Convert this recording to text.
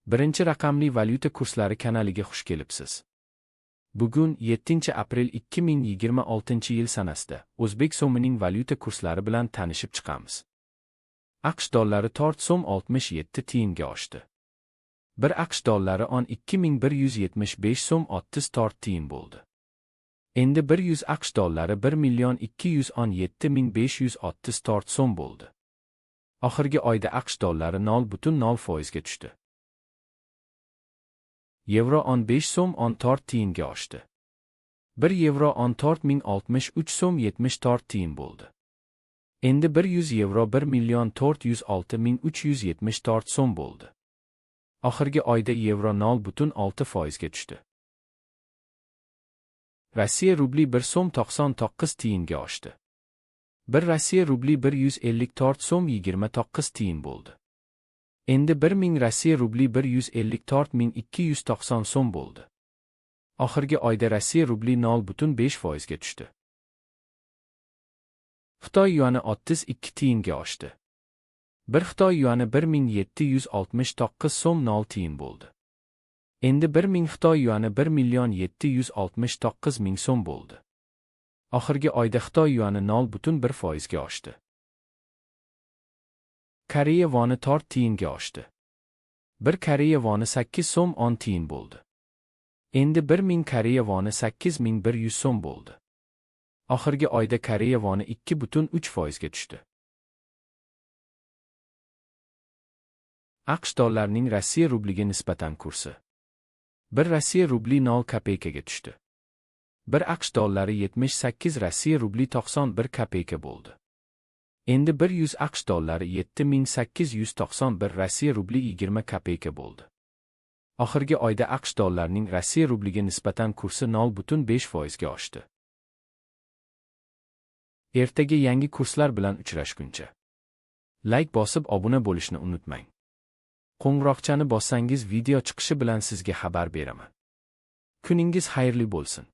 Birinchi raqamli valyuta kurslari kanaliga xush kelibsiz. Bugun 7 aprel 2026-yil sanasida O'zbek so'mining valyuta kurslari bilan tanishib chiqamiz. AQSh dollari tort so'm 67 tiyinga oshdi. 1 AQSh dollari on 2175 so'm 30 tort tiyin bo'ldi. Endi 100 AQSh dollari 1,217,530 tort so'm bo'ldi. Oxirgi oyda AQSh dollari 0,0% ga tushdi. Yevro on 5 so'm on tort tiyinga oshdi. 1 yevro on tort 1063 so'm 70 tort tiyin bo'ldi. Endi 100 yevro 1,406,370 tort so'm bo'ldi. Oxirgi oyda yevro 0,6% ga tushdi. Rossiya rubli 1 so'm 99 tiyinga oshdi. 1 Rossiya rubli 150 tort so'm 29 tiyin bo'ldi. Endi 1000 Rossiya rubli 150 tort 1290 so'm bo'ldi. Oxirgi oyda Rossiya rubli 0,5% ga tushdi. Xitoy yuani 32 tiyinga oshdi. 1 Xitoy yuani 1769 so'm 0 tiyin bo'ldi. Endi 1000 Xitoy yuani 1,769,000 so'm bo'ldi. Oxirgi oyda Xitoy yuani 0,1% ga oshdi. Koreya voni tort tiyinga oshdi. 1 Koreya voni 8 so'm 10 tiyin bo'ldi. Endi 1000 Koreya voni 8100 so'm bo'ldi. Oxirgi oyda Koreya voni 2,3% ga tushdi. AQSh dollarining Rossiya rubliga nisbatan kursi. 1 Rossiya rubli 0 kopeykaga tushdi. 1 AQSh dollari 78 Rossiya rubli 91 kopeyka bo'ldi. Endi 100 AQSh dollari 7891 Rossiya rubli 20 kopeyka bo'ldi. Oxirgi oyda AQSh dollarining Rossiya rubliga nisbatan kursi 0,5% ga oshdi. Ertaga yangi kurslar bilan uchrashguncha like bosib obuna bo'lishni unutmang. Qo'ng'iroqchani bossangiz video chiqishi bilan sizga xabar beraman. Kuningiz xayrli bo'lsin.